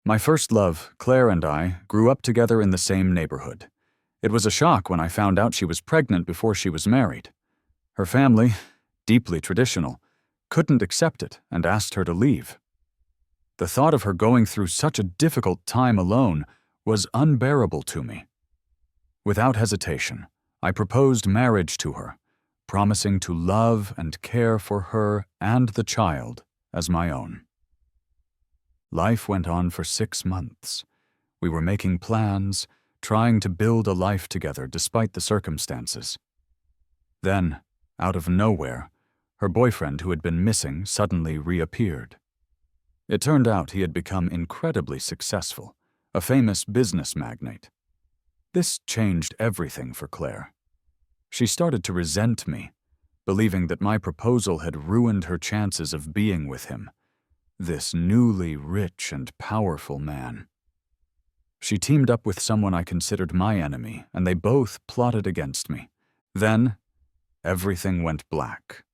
My first love, Claire, and I grew up together in the same neighborhood. It was a shock when I found out she was pregnant before she was married. Her family, deeply traditional, couldn't accept it and asked her to leave. The thought of her going through such a difficult time alone was unbearable to me. Without hesitation, I proposed marriage to her, promising to love and care for her and the child as my own. Life went on for 6 months. We were making plans, trying to build a life together despite the circumstances. Then, out of nowhere, her boyfriend who had been missing suddenly reappeared. It turned out he had become incredibly successful, a famous business magnate. This changed everything for Claire. She started to resent me, believing that my proposal had ruined her chances of being with him, this newly rich and powerful man. She teamed up with someone I considered my enemy, and they both plotted against me. Then, everything went black.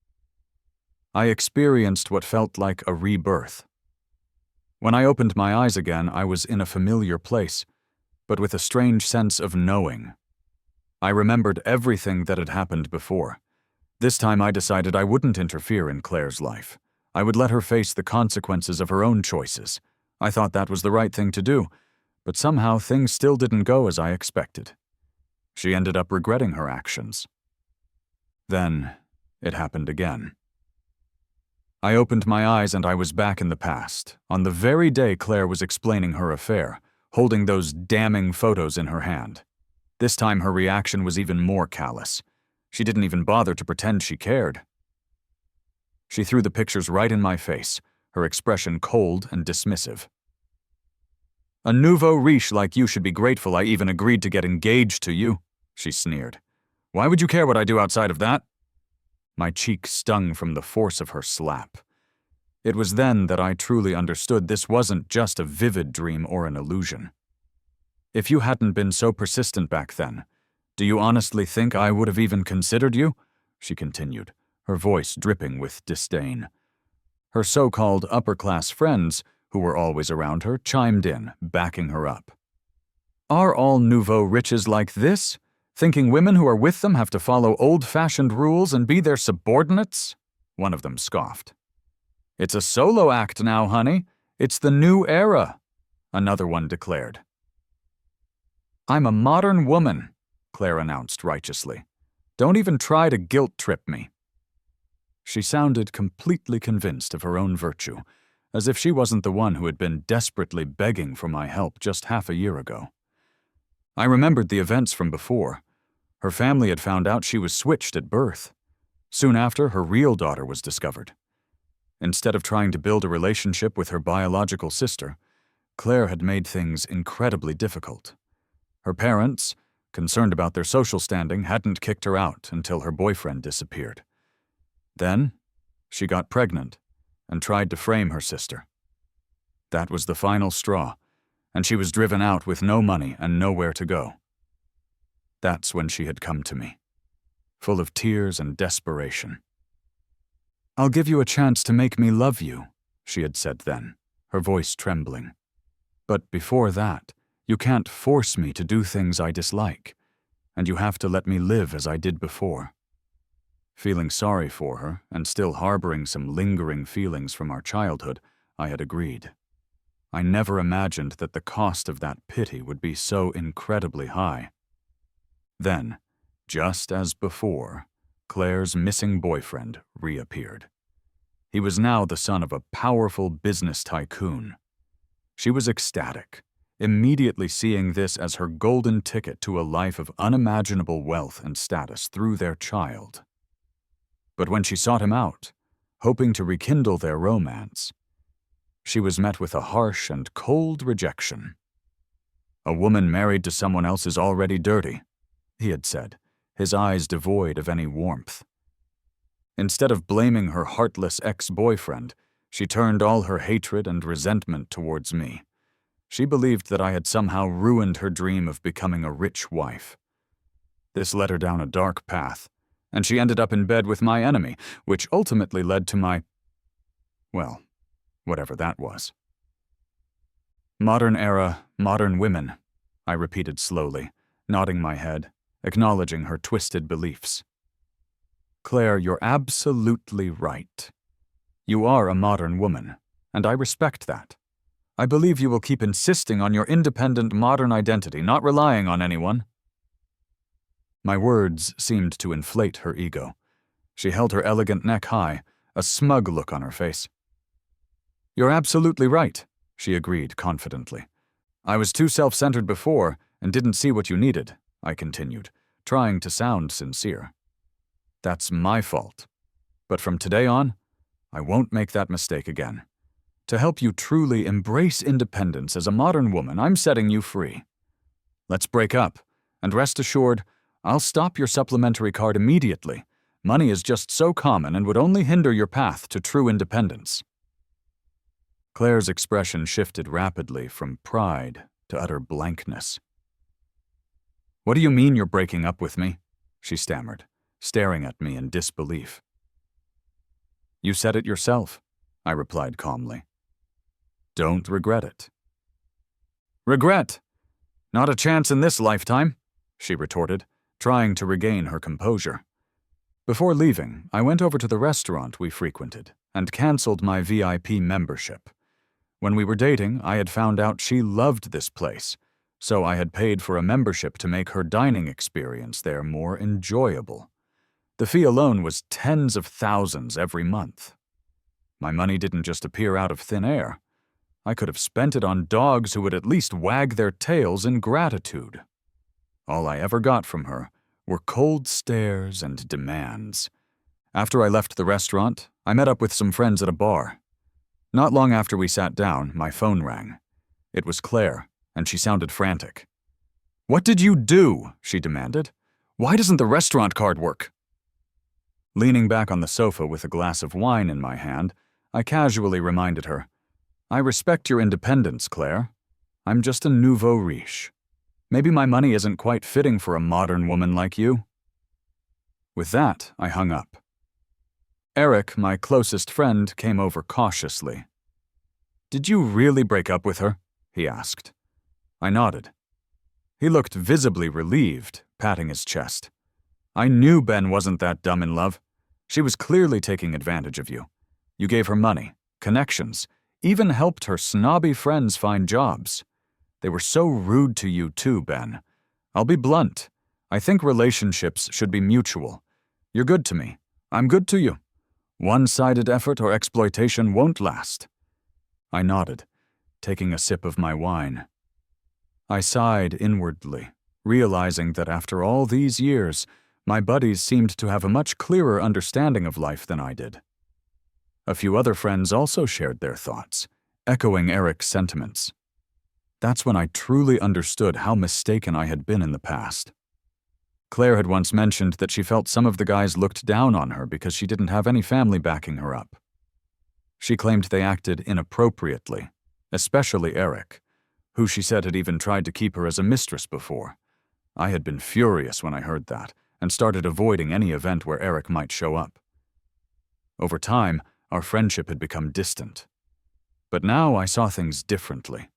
I experienced what felt like a rebirth. When I opened my eyes again, I was in a familiar place, but with a strange sense of knowing. I remembered everything that had happened before. This time I decided I wouldn't interfere in Claire's life. I would let her face the consequences of her own choices. I thought that was the right thing to do, but somehow things still didn't go as I expected. She ended up regretting her actions. Then, it happened again. I opened my eyes and I was back in the past, on the very day Claire was explaining her affair, holding those damning photos in her hand. This time her reaction was even more callous. She didn't even bother to pretend she cared. She threw the pictures right in my face, her expression cold and dismissive. "A nouveau riche like you should be grateful I even agreed to get engaged to you," she sneered. "Why would you care what I do outside of that?" My cheek stung from the force of her slap. It was then that I truly understood this wasn't just a vivid dream or an illusion. "If you hadn't been so persistent back then, do you honestly think I would have even considered you?" she continued, her voice dripping with disdain. Her so-called upper-class friends, who were always around her, chimed in, backing her up. "Are all nouveau riches like this? Thinking women who are with them have to follow old-fashioned rules and be their subordinates?" One of them scoffed. "It's a solo act now, honey. It's the new era," another one declared. "I'm a modern woman," Claire announced righteously. "Don't even try to guilt-trip me." She sounded completely convinced of her own virtue, as if she wasn't the one who had been desperately begging for my help just half a year ago. I remembered the events from before. Her family had found out she was switched at birth. Soon after, her real daughter was discovered. Instead of trying to build a relationship with her biological sister, Claire had made things incredibly difficult. Her parents, concerned about their social standing, hadn't kicked her out until her boyfriend disappeared. Then, she got pregnant and tried to frame her sister. That was the final straw, and she was driven out with no money and nowhere to go. That's when she had come to me, full of tears and desperation. "I'll give you a chance to make me love you," she had said then, her voice trembling. "But before that, you can't force me to do things I dislike, and you have to let me live as I did before." Feeling sorry for her, and still harboring some lingering feelings from our childhood, I had agreed. I never imagined that the cost of that pity would be so incredibly high. Then, just as before, Claire's missing boyfriend reappeared. He was now the son of a powerful business tycoon. She was ecstatic, immediately seeing this as her golden ticket to a life of unimaginable wealth and status through their child. But when she sought him out, hoping to rekindle their romance, she was met with a harsh and cold rejection. "A woman married to someone else is already dirty," he had said, his eyes devoid of any warmth. Instead of blaming her heartless ex-boyfriend, she turned all her hatred and resentment towards me. She believed that I had somehow ruined her dream of becoming a rich wife. This led her down a dark path, and she ended up in bed with my enemy, which ultimately led to my, well, whatever that was. Modern era, modern women, I repeated slowly, nodding my head, acknowledging her twisted beliefs. Claire, you're absolutely right. You are a modern woman, and I respect that. I believe you will keep insisting on your independent modern identity, not relying on anyone. My words seemed to inflate her ego. She held her elegant neck high, a smug look on her face. You're absolutely right, she agreed confidently. I was too self-centered before and didn't see what you needed, I continued, trying to sound sincere. That's my fault. But from today on, I won't make that mistake again. To help you truly embrace independence as a modern woman, I'm setting you free. Let's break up, and rest assured, I'll stop your supplementary card immediately. Money is just so common and would only hinder your path to true independence. Claire's expression shifted rapidly from pride to utter blankness. What do you mean you're breaking up with me? She stammered, staring at me in disbelief. You said it yourself, I replied calmly. Don't regret it. Regret? Not a chance in this lifetime, she retorted, trying to regain her composure. Before leaving, I went over to the restaurant we frequented and canceled my VIP membership. When we were dating, I had found out she loved this place, so I had paid for a membership to make her dining experience there more enjoyable. The fee alone was tens of thousands every month. My money didn't just appear out of thin air. I could have spent it on dogs who would at least wag their tails in gratitude. All I ever got from her were cold stares and demands. After I left the restaurant, I met up with some friends at a bar. Not long after we sat down, my phone rang. It was Claire, and she sounded frantic. What did you do? She demanded. Why doesn't the restaurant card work? Leaning back on the sofa with a glass of wine in my hand, I casually reminded her, I respect your independence, Claire. I'm just a nouveau riche. Maybe my money isn't quite fitting for a modern woman like you. With that, I hung up. Eric, my closest friend, came over cautiously. Did you really break up with her? He asked. I nodded. He looked visibly relieved, patting his chest. I knew Ben wasn't that dumb in love. She was clearly taking advantage of you. You gave her money, connections, even helped her snobby friends find jobs. They were so rude to you too, Ben. I'll be blunt. I think relationships should be mutual. You're good to me. I'm good to you. One-sided effort or exploitation won't last. I nodded, taking a sip of my wine. I sighed inwardly, realizing that after all these years, my buddies seemed to have a much clearer understanding of life than I did. A few other friends also shared their thoughts, echoing Eric's sentiments. That's when I truly understood how mistaken I had been in the past. Claire had once mentioned that she felt some of the guys looked down on her because she didn't have any family backing her up. She claimed they acted inappropriately, especially Eric, who she said had even tried to keep her as a mistress before. I had been furious when I heard that, and started avoiding any event where Eric might show up. Over time, our friendship had become distant. But now I saw things differently.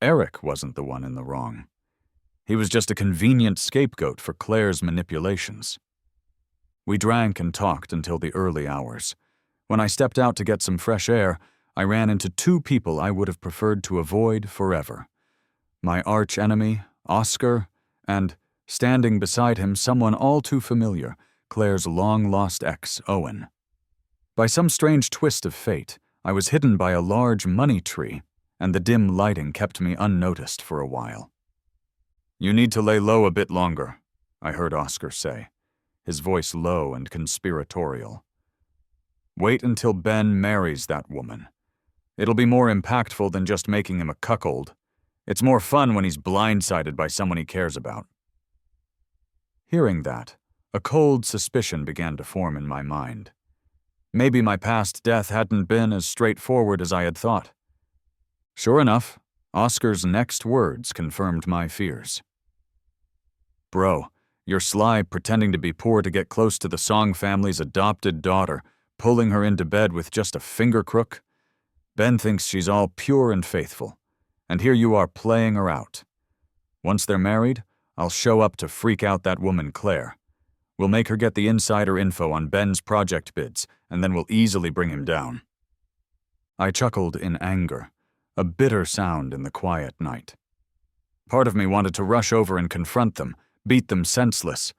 Eric wasn't the one in the wrong. He was just a convenient scapegoat for Claire's manipulations. We drank and talked until the early hours. When I stepped out to get some fresh air, I ran into two people I would have preferred to avoid forever. My arch-enemy, Oscar, and, standing beside him, someone all too familiar, Claire's long-lost ex, Owen. By some strange twist of fate, I was hidden by a large money tree, and the dim lighting kept me unnoticed for a while. You need to lay low a bit longer, I heard Oscar say, his voice low and conspiratorial. Wait until Ben marries that woman. It'll be more impactful than just making him a cuckold. It's more fun when he's blindsided by someone he cares about. Hearing that, a cold suspicion began to form in my mind. Maybe my past death hadn't been as straightforward as I had thought. Sure enough, Oscar's next words confirmed my fears. Bro, you're sly pretending to be poor to get close to the Song family's adopted daughter, pulling her into bed with just a finger crook. Ben thinks she's all pure and faithful. And here you are playing her out. Once they're married, I'll show up to freak out that woman Claire. We'll make her get the insider info on Ben's project bids, and then we'll easily bring him down." I chuckled in anger, a bitter sound in the quiet night. Part of me wanted to rush over and confront them, beat them senseless,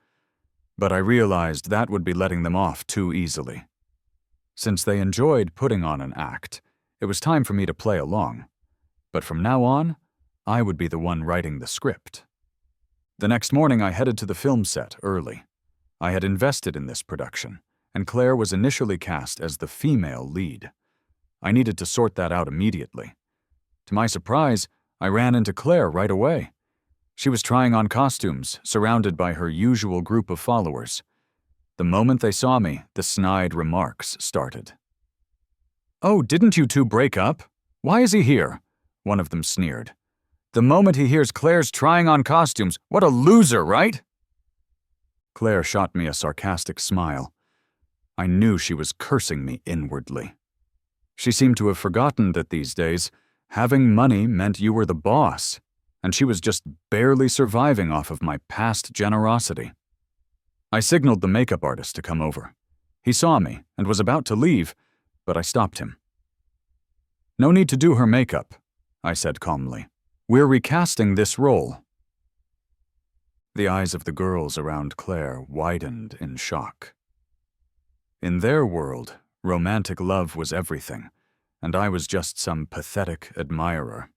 but I realized that would be letting them off too easily. Since they enjoyed putting on an act, it was time for me to play along. But from now on, I would be the one writing the script. The next morning, I headed to the film set early. I had invested in this production, and Claire was initially cast as the female lead. I needed to sort that out immediately. To my surprise, I ran into Claire right away. She was trying on costumes, surrounded by her usual group of followers. The moment they saw me, the snide remarks started. "Oh, didn't you two break up? Why is he here?" one of them sneered. "The moment he hears Claire's trying on costumes, what a loser, right?" Claire shot me a sarcastic smile. I knew she was cursing me inwardly. She seemed to have forgotten that these days, having money meant you were the boss, and she was just barely surviving off of my past generosity. I signaled the makeup artist to come over. He saw me and was about to leave, but I stopped him. "No need to do her makeup," I said calmly. "We're recasting this role." The eyes of the girls around Claire widened in shock. In their world, romantic love was everything, and I was just some pathetic admirer.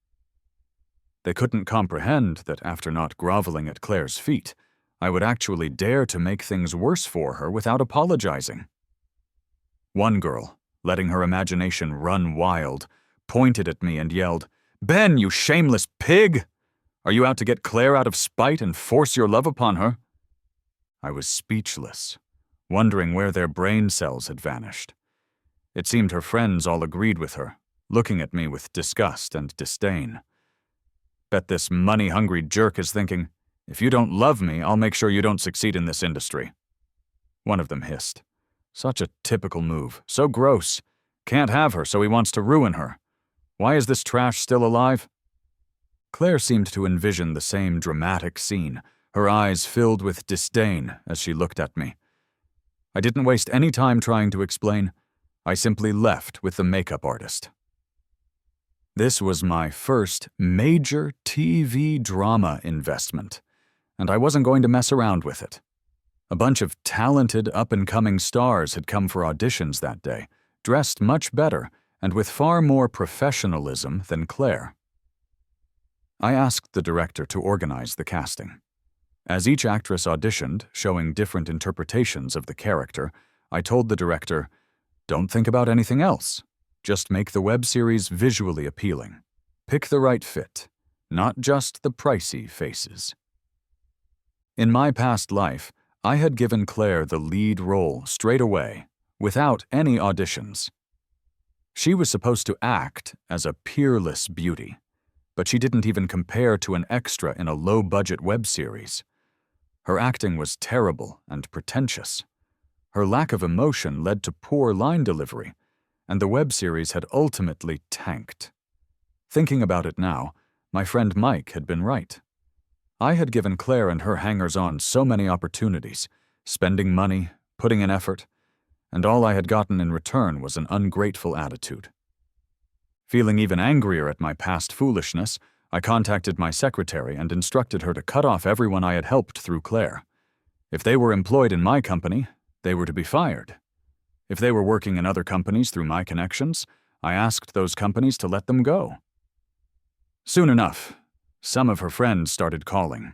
They couldn't comprehend that after not groveling at Claire's feet, I would actually dare to make things worse for her without apologizing. One girl, letting her imagination run wild, pointed at me and yelled, "Ben, you shameless pig! Are you out to get Claire out of spite and force your love upon her?" I was speechless, wondering where their brain cells had vanished. It seemed her friends all agreed with her, looking at me with disgust and disdain. Bet this money-hungry jerk is thinking, "If you don't love me, I'll make sure you don't succeed in this industry." One of them hissed. "Such a typical move, so gross. Can't have her, so he wants to ruin her. Why is this trash still alive?" Claire seemed to envision the same dramatic scene, her eyes filled with disdain as she looked at me. I didn't waste any time trying to explain. I simply left with the makeup artist. This was my first major TV drama investment, and I wasn't going to mess around with it. A bunch of talented up-and-coming stars had come for auditions that day, dressed much better and with far more professionalism than Claire. I asked the director to organize the casting. As each actress auditioned, showing different interpretations of the character, I told the director, "Don't think about anything else. Just make the web series visually appealing. Pick the right fit, not just the pricey faces." In my past life, I had given Claire the lead role straight away, without any auditions. She was supposed to act as a peerless beauty, but she didn't even compare to an extra in a low-budget web series. Her acting was terrible and pretentious. Her lack of emotion led to poor line delivery, and the web series had ultimately tanked. Thinking about it now, my friend Mike had been right. I had given Claire and her hangers-on so many opportunities, spending money, putting in effort, and all I had gotten in return was an ungrateful attitude. Feeling even angrier at my past foolishness, I contacted my secretary and instructed her to cut off everyone I had helped through Claire. If they were employed in my company, they were to be fired. If they were working in other companies through my connections, I asked those companies to let them go. Soon enough, some of her friends started calling.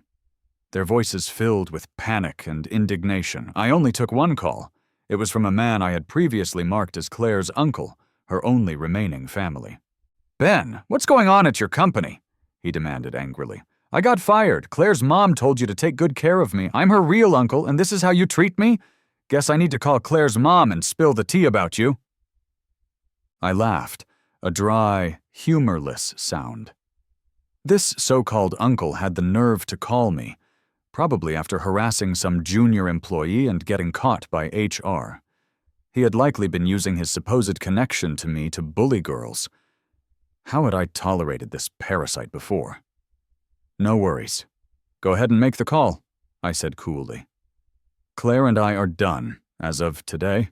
Their voices filled with panic and indignation. I only took one call. It was from a man I had previously marked as Claire's uncle, her only remaining family. "Ben, what's going on at your company?" he demanded angrily. "I got fired. Claire's mom told you to take good care of me. I'm her real uncle, and this is how you treat me? Guess I need to call Claire's mom and spill the tea about you." I laughed, a dry, humorless sound. This so-called uncle had the nerve to call me, probably after harassing some junior employee and getting caught by HR. He had likely been using his supposed connection to me to bully girls. How had I tolerated this parasite before? No worries. Go ahead and make the call, I said coolly. Claire and I are done, as of today.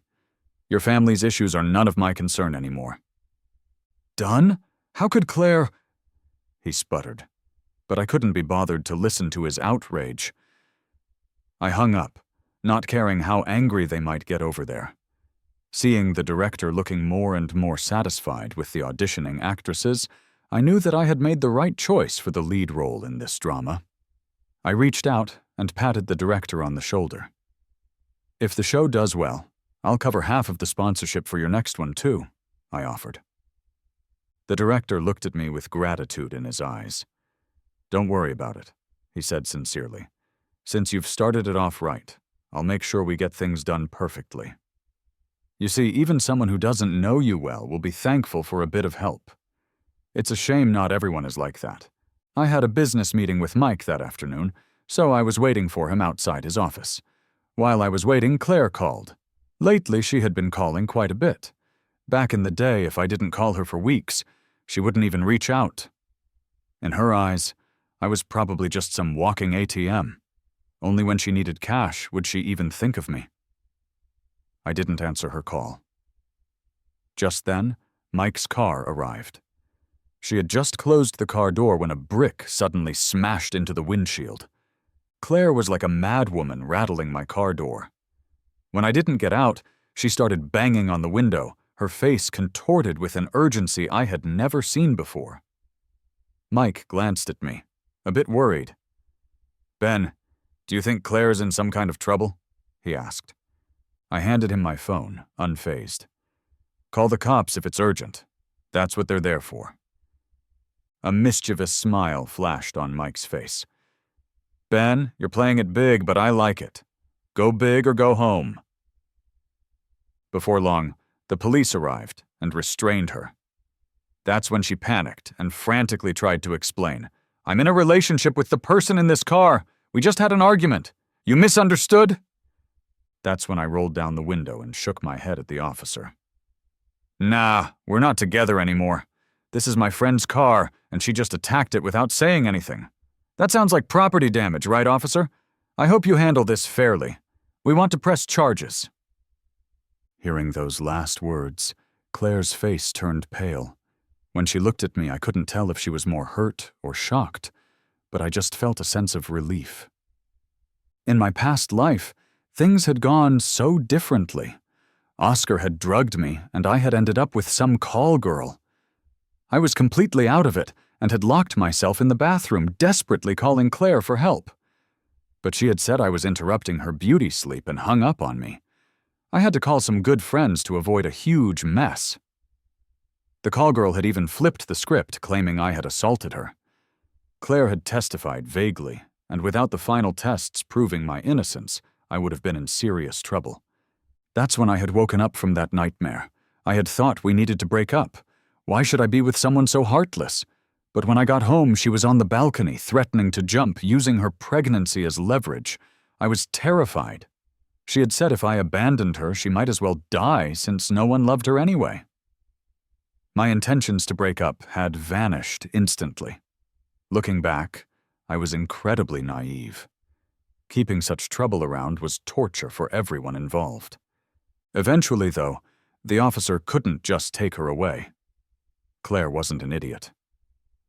Your family's issues are none of my concern anymore. Done? How could Claire… He sputtered, but I couldn't be bothered to listen to his outrage. I hung up, not caring how angry they might get over there. Seeing the director looking more and more satisfied with the auditioning actresses, I knew that I had made the right choice for the lead role in this drama. I reached out and patted the director on the shoulder. If the show does well, I'll cover half of the sponsorship for your next one too, I offered. The director looked at me with gratitude in his eyes. Don't worry about it, he said sincerely. Since you've started it off right, I'll make sure we get things done perfectly. You see, even someone who doesn't know you well will be thankful for a bit of help. It's a shame not everyone is like that. I had a business meeting with Mike that afternoon, so I was waiting for him outside his office. While I was waiting, Claire called. Lately, she had been calling quite a bit. Back in the day, if I didn't call her for weeks, she wouldn't even reach out. In her eyes, I was probably just some walking ATM. Only when she needed cash would she even think of me. I didn't answer her call. Just then, Mike's car arrived. She had just closed the car door when a brick suddenly smashed into the windshield. Claire was like a madwoman rattling my car door. When I didn't get out, she started banging on the window, her face contorted with an urgency I had never seen before. Mike glanced at me, a bit worried. Ben, do you think Claire is in some kind of trouble? He asked. I handed him my phone, unfazed. Call the cops if it's urgent. That's what they're there for. A mischievous smile flashed on Mike's face. Ben, you're playing it big, but I like it. Go big or go home. Before long, the police arrived and restrained her. That's when she panicked and frantically tried to explain. I'm in a relationship with the person in this car. We just had an argument. You misunderstood? That's when I rolled down the window and shook my head at the officer. Nah, we're not together anymore. This is my friend's car, and she just attacked it without saying anything. That sounds like property damage, right, officer? I hope you handle this fairly. We want to press charges. Hearing those last words, Claire's face turned pale. When she looked at me, I couldn't tell if she was more hurt or shocked, but I just felt a sense of relief. In my past life, things had gone so differently. Oscar had drugged me, and I had ended up with some call girl. I was completely out of it and had locked myself in the bathroom, desperately calling Claire for help. But she had said I was interrupting her beauty sleep and hung up on me. I had to call some good friends to avoid a huge mess. The call girl had even flipped the script, claiming I had assaulted her. Claire had testified vaguely, and without the final tests proving my innocence, I would have been in serious trouble. That's when I had woken up from that nightmare. I had thought we needed to break up. Why should I be with someone so heartless? But when I got home, she was on the balcony, threatening to jump, using her pregnancy as leverage. I was terrified. She had said if I abandoned her, she might as well die, since no one loved her anyway. My intentions to break up had vanished instantly. Looking back, I was incredibly naive. Keeping such trouble around was torture for everyone involved. Eventually, though, the officer couldn't just take her away. Claire wasn't an idiot.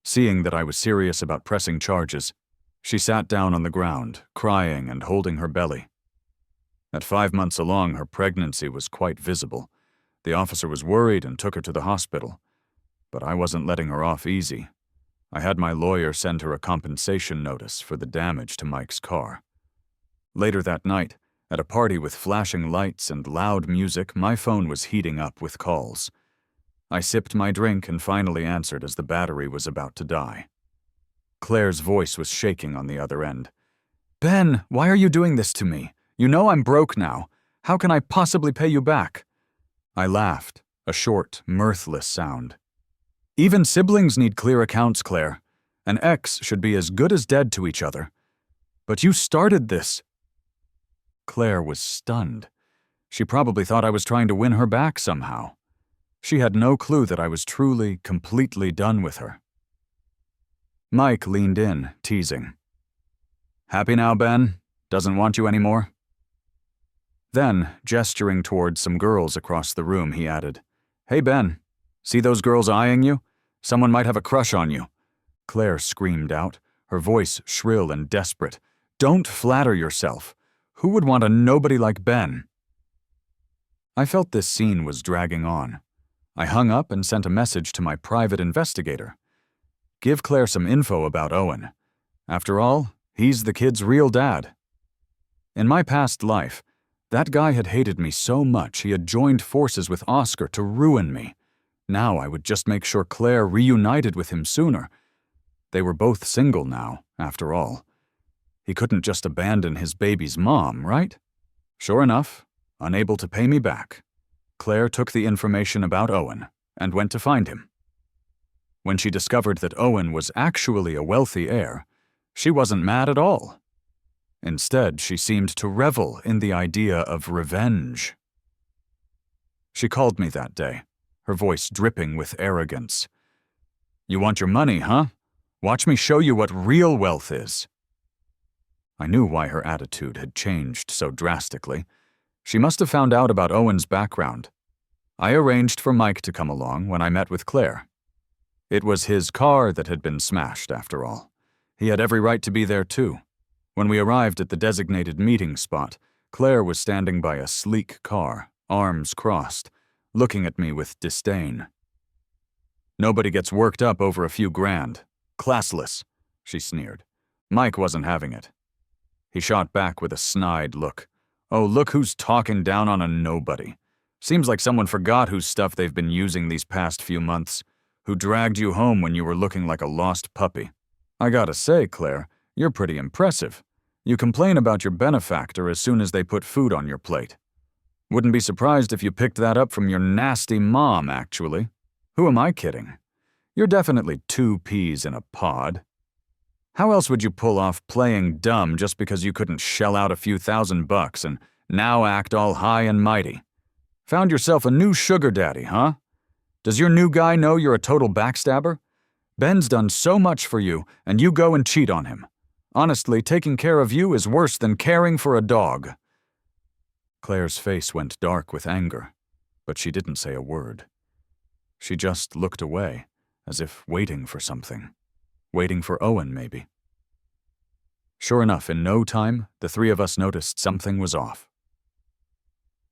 Seeing that I was serious about pressing charges, she sat down on the ground, crying and holding her belly. At 5 months along, her pregnancy was quite visible. The officer was worried and took her to the hospital. But I wasn't letting her off easy. I had my lawyer send her a compensation notice for the damage to Mike's car. Later that night, at a party with flashing lights and loud music, my phone was heating up with calls. I sipped my drink and finally answered as the battery was about to die. Claire's voice was shaking on the other end. Ben, why are you doing this to me? You know I'm broke now. How can I possibly pay you back? I laughed, a short, mirthless sound. Even siblings need clear accounts, Claire. An ex should be as good as dead to each other. But you started this. Claire was stunned. She probably thought I was trying to win her back somehow. She had no clue that I was truly, completely done with her. Mike leaned in, teasing. "Happy now, Ben? Doesn't want you anymore?" Then, gesturing towards some girls across the room, he added, "Hey, Ben, see those girls eyeing you? Someone might have a crush on you." Claire screamed out, her voice shrill and desperate. "Don't flatter yourself. Who would want a nobody like Ben?" I felt this scene was dragging on. I hung up and sent a message to my private investigator. Give Claire some info about Owen. After all, he's the kid's real dad. In my past life, that guy had hated me so much he had joined forces with Oscar to ruin me. Now I would just make sure Claire reunited with him sooner. They were both single now, after all. He couldn't just abandon his baby's mom, right? Sure enough, unable to pay me back, Claire took the information about Owen and went to find him. When she discovered that Owen was actually a wealthy heir, she wasn't mad at all. Instead, she seemed to revel in the idea of revenge. She called me that day, her voice dripping with arrogance. "You want your money, huh? Watch me show you what real wealth is." I knew why her attitude had changed so drastically. She must have found out about Owen's background. I arranged for Mike to come along when I met with Claire. It was his car that had been smashed, after all. He had every right to be there, too. When we arrived at the designated meeting spot, Claire was standing by a sleek car, arms crossed, looking at me with disdain. "Nobody gets worked up over a few grand. Classless," she sneered. Mike wasn't having it. He shot back with a snide look. "Oh, look who's talking down on a nobody. Seems like someone forgot whose stuff they've been using these past few months, who dragged you home when you were looking like a lost puppy. I gotta say, Claire, you're pretty impressive. You complain about your benefactor as soon as they put food on your plate. Wouldn't be surprised if you picked that up from your nasty mom, actually. Who am I kidding? You're definitely 2 peas in a pod. How else would you pull off playing dumb just because you couldn't shell out a few $1,000 and now act all high and mighty? Found yourself a new sugar daddy, huh? Does your new guy know you're a total backstabber? Ben's done so much for you, and you go and cheat on him. Honestly, taking care of you is worse than caring for a dog." Claire's face went dark with anger, but she didn't say a word. She just looked away, as if waiting for something. Waiting for Owen, maybe. Sure enough, in no time, the 3 of us noticed something was off.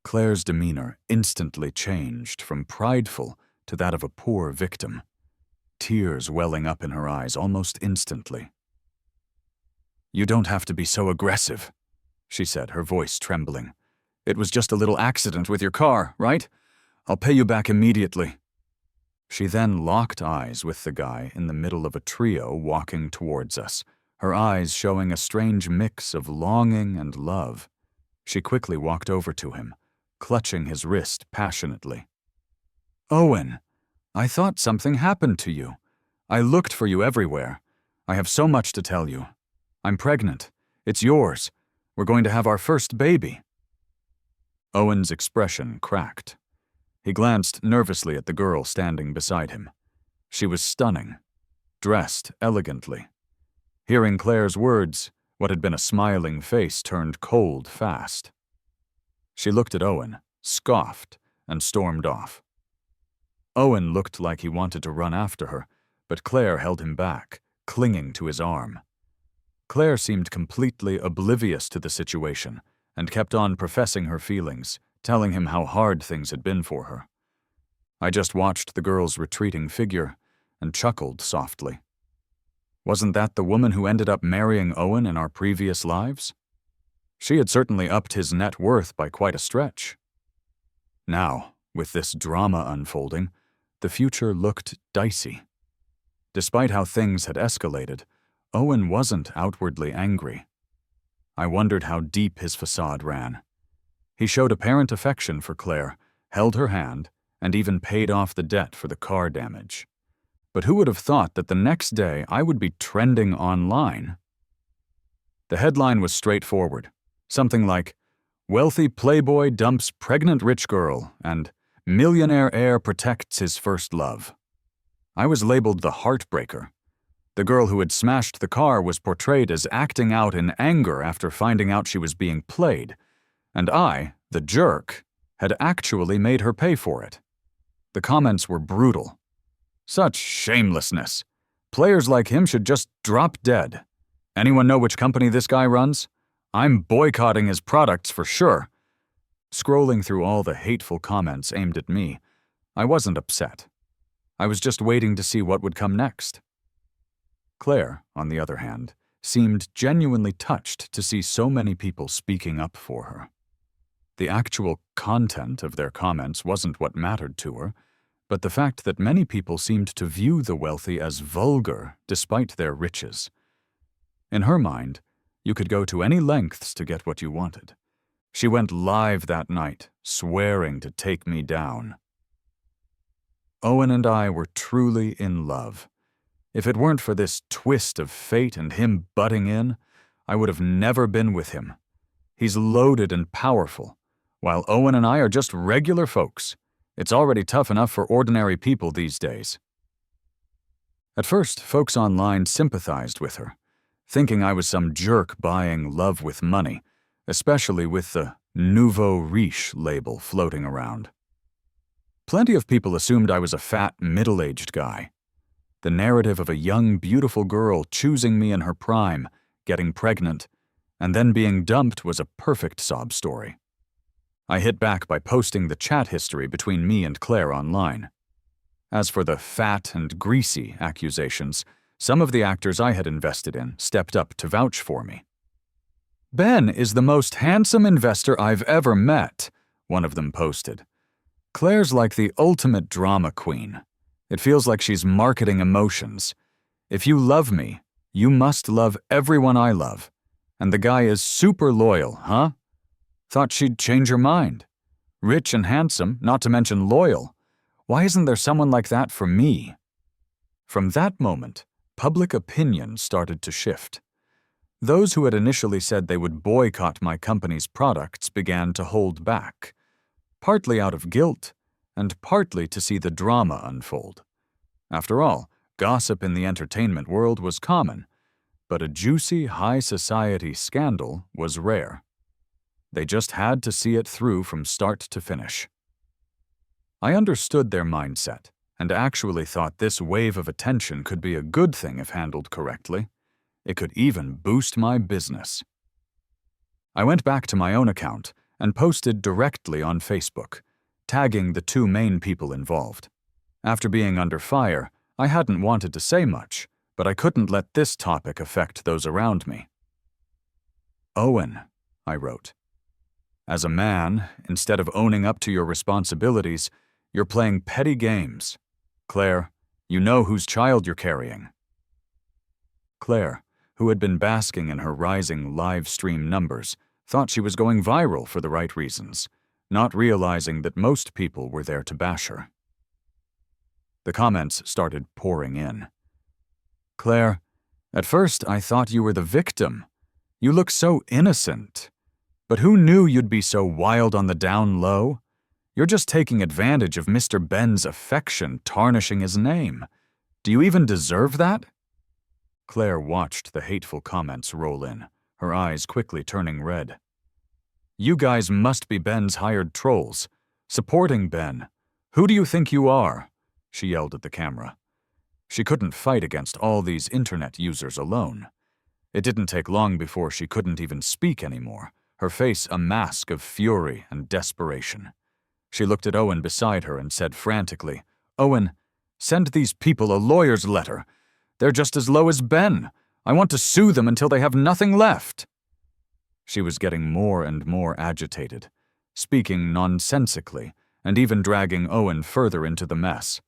Claire's demeanor instantly changed from prideful to that of a poor victim, tears welling up in her eyes almost instantly. "You don't have to be so aggressive," she said, her voice trembling. "It was just a little accident with your car, right? I'll pay you back immediately." She then locked eyes with the guy in the middle of a trio walking towards us, her eyes showing a strange mix of longing and love. She quickly walked over to him, clutching his wrist passionately. "Owen, I thought something happened to you. I looked for you everywhere. I have so much to tell you. I'm pregnant. It's yours. We're going to have our first baby." Owen's expression cracked. He glanced nervously at the girl standing beside him. She was stunning, dressed elegantly. Hearing Claire's words, what had been a smiling face turned cold fast. She looked at Owen, scoffed, and stormed off. Owen looked like he wanted to run after her, but Claire held him back, clinging to his arm. Claire seemed completely oblivious to the situation and kept on professing her feelings, telling him how hard things had been for her. I just watched the girl's retreating figure and chuckled softly. Wasn't that the woman who ended up marrying Owen in our previous lives? She had certainly upped his net worth by quite a stretch. Now, with this drama unfolding, the future looked dicey. Despite how things had escalated, Owen wasn't outwardly angry. I wondered how deep his facade ran. He showed apparent affection for Claire, held her hand, and even paid off the debt for the car damage. But who would have thought that the next day I would be trending online? The headline was straightforward, something like, "Wealthy playboy dumps pregnant rich girl," and Millionaire heir protects his first love. I was labeled the heartbreaker. The girl who had smashed the car was portrayed as acting out in anger after finding out she was being played, and I, the jerk, had actually made her pay for it. The comments were brutal. Such shamelessness. Players like him should just drop dead. Anyone know which company this guy runs? I'm boycotting his products for sure. Scrolling through all the hateful comments aimed at me, I wasn't upset. I was just waiting to see what would come next. Claire, on the other hand, seemed genuinely touched to see so many people speaking up for her. The actual content of their comments wasn't what mattered to her, but the fact that many people seemed to view the wealthy as vulgar despite their riches. In her mind, you could go to any lengths to get what you wanted. She went live that night, swearing to take me down. Owen and I were truly in love. If it weren't for this twist of fate and him butting in, I would have never been with him. He's loaded and powerful, while Owen and I are just regular folks. It's already tough enough for ordinary people these days. At first, folks online sympathized with her, thinking I was some jerk buying love with money, especially with the nouveau riche label floating around. Plenty of people assumed I was a fat, middle-aged guy. The narrative of a young, beautiful girl choosing me in her prime, getting pregnant, and then being dumped was a perfect sob story. I hit back by posting the chat history between me and Claire online. As for the fat and greasy accusations, some of the actors I had invested in stepped up to vouch for me. Ben is the most handsome investor I've ever met, one of them posted. Claire's like the ultimate drama queen. It feels like she's marketing emotions. If you love me, you must love everyone I love. And the guy is super loyal, huh? Thought she'd change her mind. Rich and handsome, not to mention loyal. Why isn't there someone like that for me? From that moment, public opinion started to shift. Those who had initially said they would boycott my company's products began to hold back, partly out of guilt and partly to see the drama unfold. After all, gossip in the entertainment world was common, but a juicy high society scandal was rare. They just had to see it through from start to finish. I understood their mindset and actually thought this wave of attention could be a good thing if handled correctly. It could even boost my business. I went back to my own account and posted directly on Facebook, tagging the two main people involved. After being under fire, I hadn't wanted to say much, but I couldn't let this topic affect those around me. Owen, I wrote. As a man, instead of owning up to your responsibilities, you're playing petty games. Claire, you know whose child you're carrying. Claire, who had been basking in her rising live stream numbers, thought she was going viral for the right reasons, not realizing that most people were there to bash her. The comments started pouring in. Claire, at first I thought you were the victim. You look so innocent. But who knew you'd be so wild on the down low? You're just taking advantage of Mr. Ben's affection, tarnishing his name. Do you even deserve that? Claire watched the hateful comments roll in, her eyes quickly turning red. You guys must be Ben's hired trolls, supporting Ben. Who do you think you are? She yelled at the camera. She couldn't fight against all these internet users alone. It didn't take long before she couldn't even speak anymore, her face a mask of fury and desperation. She looked at Owen beside her and said frantically, Owen, send these people a lawyer's letter. They're just as low as Ben. I want to sue them until they have nothing left. She was getting more and more agitated, speaking nonsensically, and even dragging Owen further into the mess.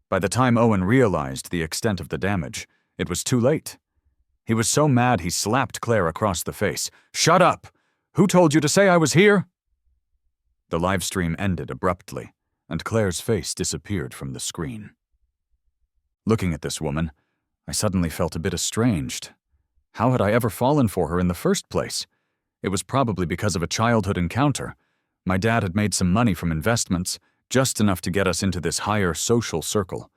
By the time Owen realized the extent of the damage, it was too late. He was so mad he slapped Claire across the face. Shut up! Who told you to say I was here? The live stream ended abruptly, and Claire's face disappeared from the screen. Looking at this woman, I suddenly felt a bit estranged. How had I ever fallen for her in the first place? It was probably because of a childhood encounter. My dad had made some money from investments, just enough to get us into this higher social circle.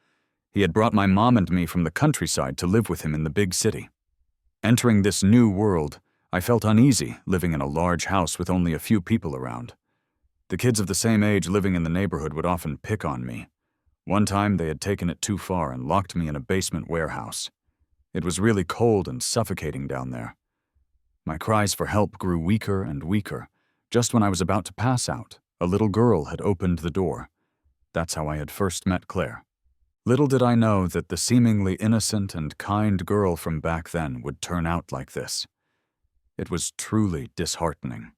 He had brought my mom and me from the countryside to live with him in the big city. Entering this new world, I felt uneasy living in a large house with only a few people around. The kids of the same age living in the neighborhood would often pick on me. One time they had taken it too far and locked me in a basement warehouse. It was really cold and suffocating down there. My cries for help grew weaker and weaker. Just when I was about to pass out, a little girl had opened the door. That's how I had first met Claire. Little did I know that the seemingly innocent and kind girl from back then would turn out like this. It was truly disheartening.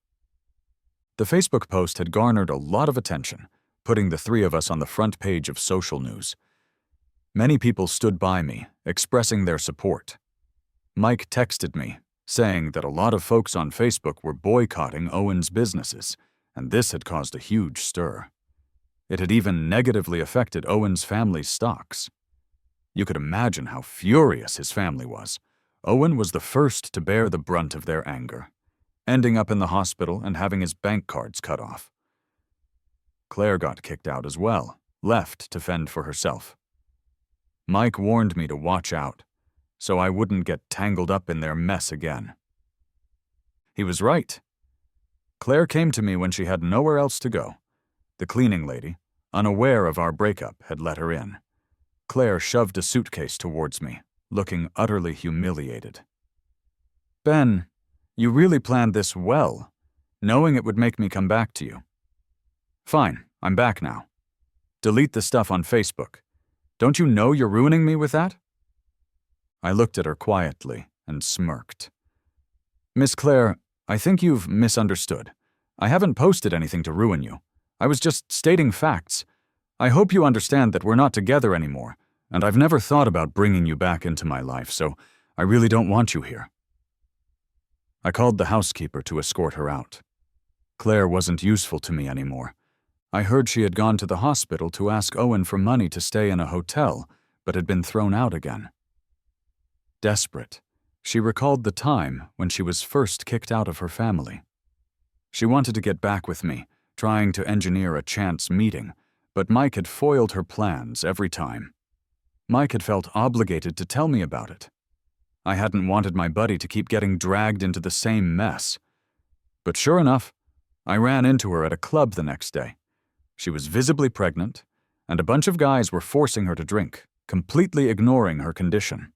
The Facebook post had garnered a lot of attention, putting the three of us on the front page of social news. Many people stood by me, expressing their support. Mike texted me, saying that a lot of folks on Facebook were boycotting Owen's businesses, and this had caused a huge stir. It had even negatively affected Owen's family's stocks. You could imagine how furious his family was. Owen was the first to bear the brunt of their anger, ending up in the hospital and having his bank cards cut off. Claire got kicked out as well, left to fend for herself. Mike warned me to watch out, so I wouldn't get tangled up in their mess again. He was right. Claire came to me when she had nowhere else to go. The cleaning lady, unaware of our breakup, had let her in. Claire shoved a suitcase towards me, looking utterly humiliated. "Ben, you really planned this well, knowing it would make me come back to you." "Fine, I'm back now. Delete the stuff on Facebook. Don't you know you're ruining me with that?" I looked at her quietly and smirked. "Miss Claire, I think you've misunderstood. I haven't posted anything to ruin you. I was just stating facts. I hope you understand that we're not together anymore, and I've never thought about bringing you back into my life, so I really don't want you here." I called the housekeeper to escort her out. Claire wasn't useful to me anymore. I heard she had gone to the hospital to ask Owen for money to stay in a hotel, but had been thrown out again. Desperate, she recalled the time when she was first kicked out of her family. She wanted to get back with me, trying to engineer a chance meeting, but Mike had foiled her plans every time. Mike had felt obligated to tell me about it. I hadn't wanted my buddy to keep getting dragged into the same mess. But sure enough, I ran into her at a club the next day. She was visibly pregnant, and a bunch of guys were forcing her to drink, completely ignoring her condition.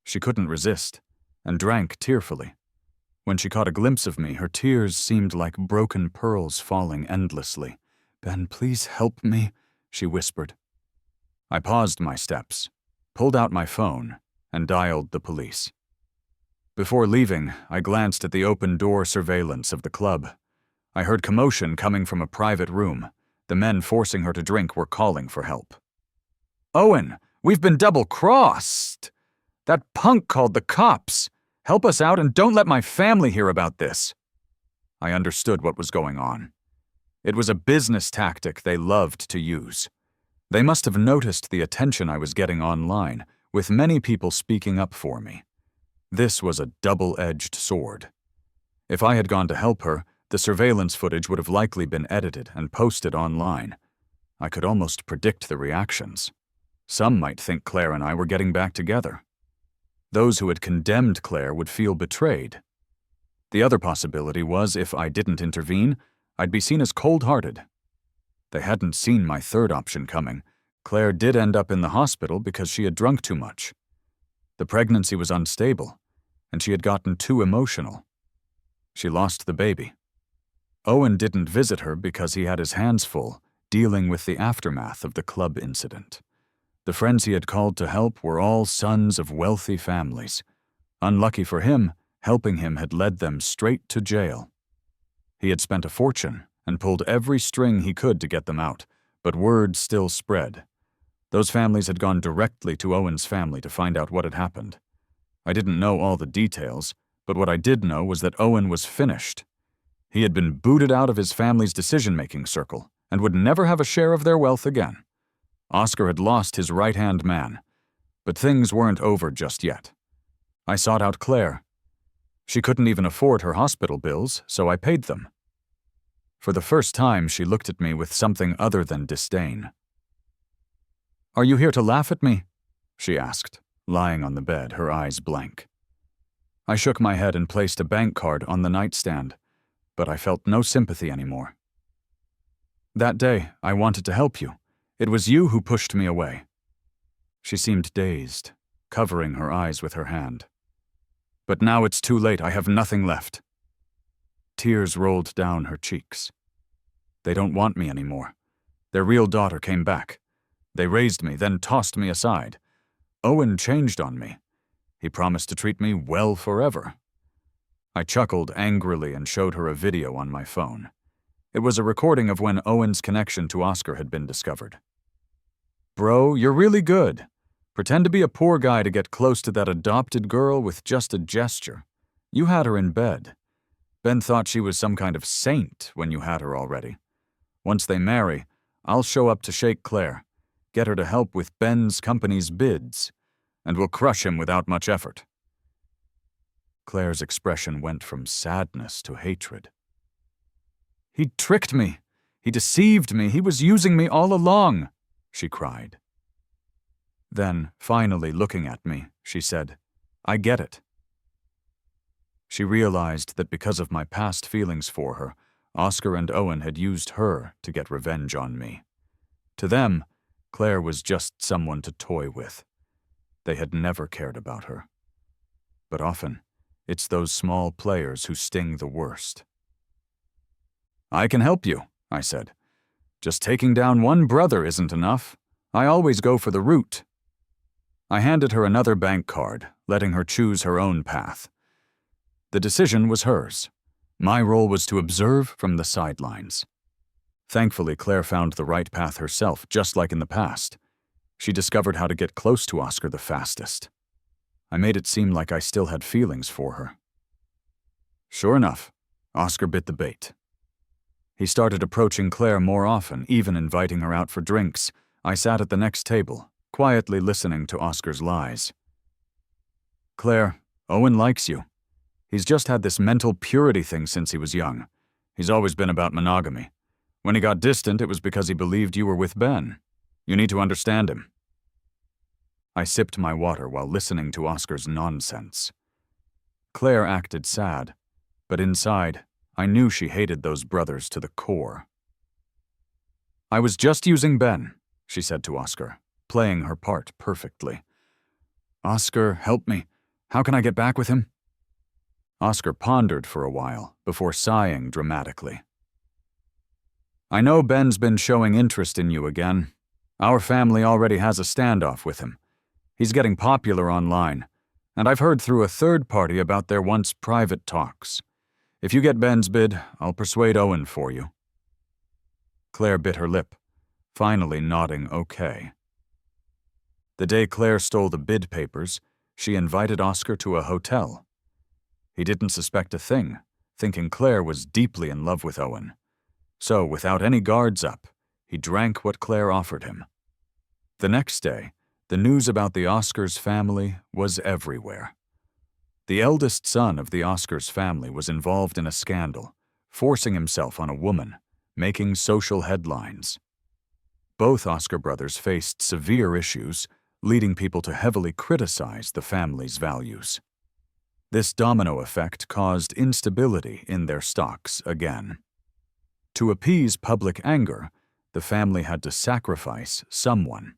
She couldn't resist, and drank tearfully. When she caught a glimpse of me, her tears seemed like broken pearls falling endlessly. "Ben, please help me," she whispered. I paused my steps, pulled out my phone, and dialed the police. Before leaving, I glanced at the open-door surveillance of the club. I heard commotion coming from a private room. The men forcing her to drink were calling for help. "Owen, we've been double-crossed! That punk called the cops! Help us out and don't let my family hear about this!" I understood what was going on. It was a business tactic they loved to use. They must have noticed the attention I was getting online, with many people speaking up for me. This was a double-edged sword. If I had gone to help her, the surveillance footage would have likely been edited and posted online. I could almost predict the reactions. Some might think Claire and I were getting back together. Those who had condemned Claire would feel betrayed. The other possibility was, if I didn't intervene, I'd be seen as cold-hearted. They hadn't seen my third option coming. Claire did end up in the hospital because she had drunk too much. The pregnancy was unstable, and she had gotten too emotional. She lost the baby. Owen didn't visit her because he had his hands full, dealing with the aftermath of the club incident. The friends he had called to help were all sons of wealthy families. Unlucky for him, helping him had led them straight to jail. He had spent a fortune and pulled every string he could to get them out, but word still spread. Those families had gone directly to Owen's family to find out what had happened. I didn't know all the details, but what I did know was that Owen was finished. He had been booted out of his family's decision-making circle and would never have a share of their wealth again. Oscar had lost his right-hand man, but things weren't over just yet. I sought out Claire. She couldn't even afford her hospital bills, so I paid them. For the first time, she looked at me with something other than disdain. "Are you here to laugh at me?" she asked, lying on the bed, her eyes blank. I shook my head and placed a bank card on the nightstand, but I felt no sympathy anymore. "That day, I wanted to help you. It was you who pushed me away." She seemed dazed, covering her eyes with her hand. "But now it's too late. I have nothing left." Tears rolled down her cheeks. "They don't want me anymore. Their real daughter came back. They raised me, then tossed me aside. Owen changed on me. He promised to treat me well forever." I chuckled angrily and showed her a video on my phone. It was a recording of when Owen's connection to Oscar had been discovered. "Bro, you're really good. Pretend to be a poor guy to get close to that adopted girl with just a gesture. You had her in bed. Ben thought she was some kind of saint when you had her already. Once they marry, I'll show up to shake Claire, get her to help with Ben's company's bids, and we'll crush him without much effort." Claire's expression went from sadness to hatred. "He tricked me. He deceived me. He was using me all along," she cried. Then, finally looking at me, she said, "I get it." She realized that because of my past feelings for her, Oscar and Owen had used her to get revenge on me. To them, Claire was just someone to toy with. They had never cared about her. But often, it's those small players who sting the worst. "I can help you," I said. "Just taking down one brother isn't enough. I always go for the root." I handed her another bank card, letting her choose her own path. The decision was hers. My role was to observe from the sidelines. Thankfully, Claire found the right path herself, just like in the past. She discovered how to get close to Oscar the fastest. I made it seem like I still had feelings for her. Sure enough, Oscar bit the bait. He started approaching Claire more often, even inviting her out for drinks. I sat at the next table, quietly listening to Oscar's lies. "Claire, Owen likes you. He's just had this mental purity thing since he was young. He's always been about monogamy. When he got distant, it was because he believed you were with Ben. You need to understand him." I sipped my water while listening to Oscar's nonsense. Claire acted sad, but inside, I knew she hated those brothers to the core. "I was just using Ben," she said to Oscar, playing her part perfectly. "Oscar, help me. How can I get back with him?" Oscar pondered for a while before sighing dramatically. "I know Ben's been showing interest in you again. Our family already has a standoff with him. He's getting popular online, and I've heard through a third party about their once private talks. If you get Ben's bid, I'll persuade Owen for you." Claire bit her lip, finally nodding okay. The day Claire stole the bid papers, she invited Oscar to a hotel. He didn't suspect a thing, thinking Claire was deeply in love with Owen. So, without any guards up, he drank what Claire offered him. The next day, the news about the Oscars family was everywhere. The eldest son of the Oscars family was involved in a scandal, forcing himself on a woman, making social headlines. Both Oscar brothers faced severe issues, leading people to heavily criticize the family's values. This domino effect caused instability in their stocks again. To appease public anger, the family had to sacrifice someone.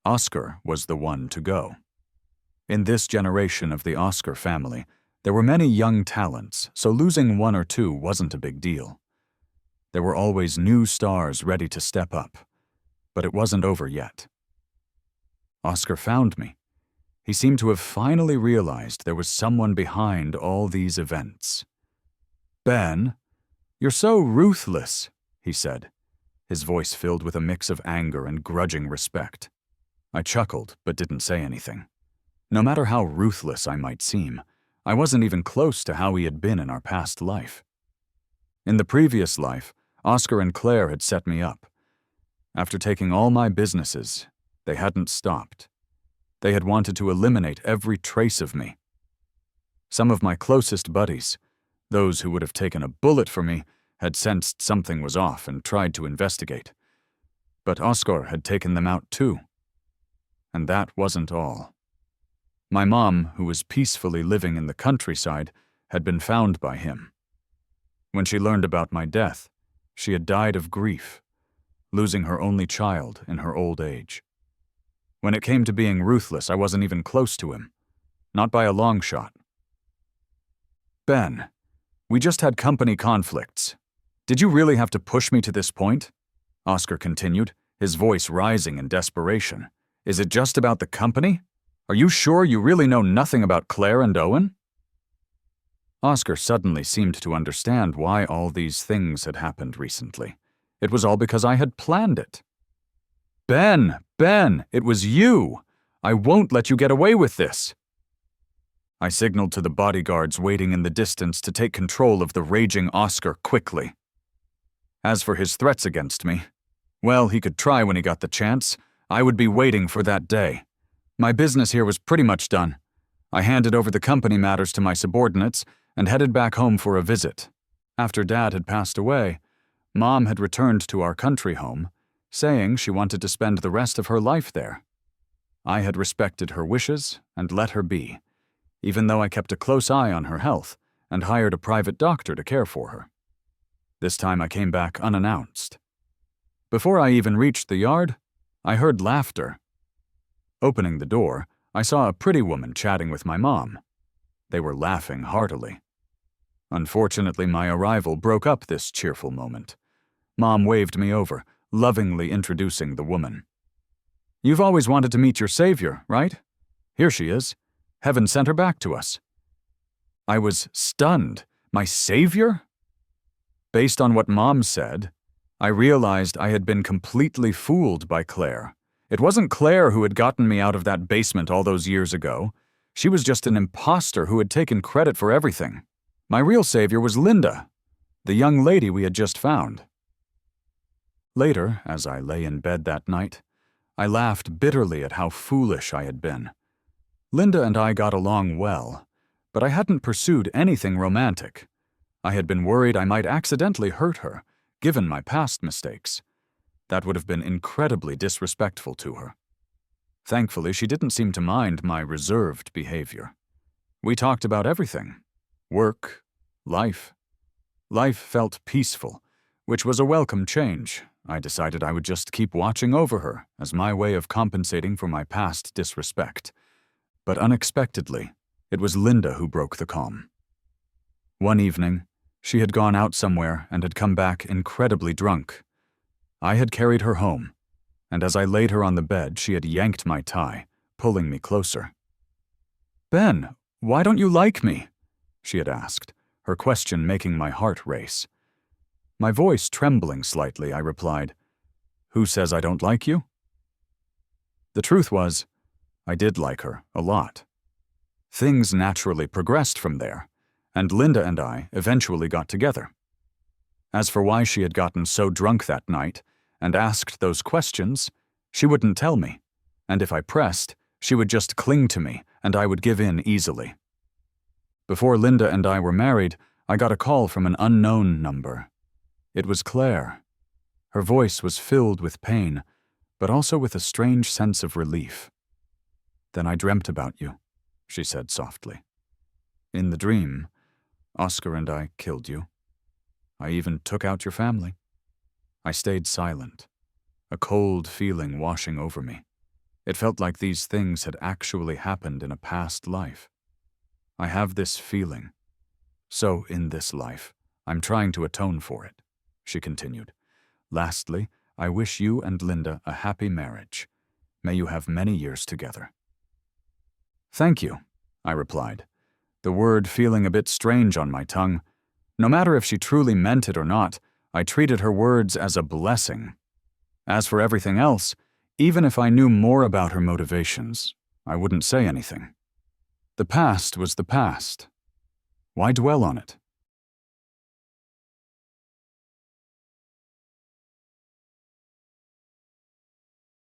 Oscar was the one to go. In this generation of the Oscar family, there were many young talents, so losing one or two wasn't a big deal. There were always new stars ready to step up, but it wasn't over yet. Oscar found me. He seemed to have finally realized there was someone behind all these events. "Ben, you're so ruthless," he said, his voice filled with a mix of anger and grudging respect. I chuckled, but didn't say anything. No matter how ruthless I might seem, I wasn't even close to how he had been in our past life. In the previous life, Oscar and Claire had set me up. After taking all my businesses, they hadn't stopped. They had wanted to eliminate every trace of me. Some of my closest buddies, those who would have taken a bullet for me, had sensed something was off and tried to investigate. But Oscar had taken them out too. And that wasn't all. My mom, who was peacefully living in the countryside, had been found by him. When she learned about my death, she had died of grief, losing her only child in her old age. When it came to being ruthless, I wasn't even close to him. Not by a long shot. Ben, we just had company conflicts. Did you really have to push me to this point? Oscar continued, his voice rising in desperation. Is it just about the company? Are you sure you really know nothing about Claire and Owen? Oscar suddenly seemed to understand why all these things had happened recently. It was all because I had planned it. Ben, it was you! I won't let you get away with this! I signaled to the bodyguards waiting in the distance to take control of the raging Oscar quickly. As for his threats against me, well, he could try when he got the chance. I would be waiting for that day. My business here was pretty much done. I handed over the company matters to my subordinates and headed back home for a visit. After Dad had passed away, Mom had returned to our country home, saying she wanted to spend the rest of her life there. I had respected her wishes and let her be, even though I kept a close eye on her health and hired a private doctor to care for her. This time I came back unannounced. Before I even reached the yard, I heard laughter. Opening the door, I saw a pretty woman chatting with my mom. They were laughing heartily. Unfortunately, my arrival broke up this cheerful moment. Mom waved me over, lovingly introducing the woman. You've always wanted to meet your savior, right? Here she is. Heaven sent her back to us. I was stunned. My savior? Based on what Mom said, I realized I had been completely fooled by Claire. It wasn't Claire who had gotten me out of that basement all those years ago. She was just an imposter who had taken credit for everything. My real savior was Linda, the young lady we had just found. Later, as I lay in bed that night, I laughed bitterly at how foolish I had been. Linda and I got along well, but I hadn't pursued anything romantic. I had been worried I might accidentally hurt her, given my past mistakes. That would have been incredibly disrespectful to her. Thankfully, she didn't seem to mind my reserved behavior. We talked about everything. Work, life. Life felt peaceful, which was a welcome change. I decided I would just keep watching over her as my way of compensating for my past disrespect. But unexpectedly, it was Linda who broke the calm. One evening, she had gone out somewhere and had come back incredibly drunk. I had carried her home, and as I laid her on the bed, she had yanked my tie, pulling me closer. Ben, why don't you like me? She had asked, her question making my heart race. My voice trembling slightly, I replied, Who says I don't like you? The truth was, I did like her a lot. Things naturally progressed from there, and Linda and I eventually got together. As for why she had gotten so drunk that night and asked those questions, she wouldn't tell me, and if I pressed, she would just cling to me and I would give in easily. Before Linda and I were married, I got a call from an unknown number. It was Claire. Her voice was filled with pain, but also with a strange sense of relief. Then I dreamt about you, she said softly. In the dream, Oscar and I killed you. I even took out your family. I stayed silent, a cold feeling washing over me. It felt like these things had actually happened in a past life. I have this feeling. So in this life, I'm trying to atone for it, she continued. Lastly, I wish you and Linda a happy marriage. May you have many years together. Thank you, I replied, the word feeling a bit strange on my tongue. No matter if she truly meant it or not, I treated her words as a blessing. As for everything else, even if I knew more about her motivations, I wouldn't say anything. The past was the past. Why dwell on it?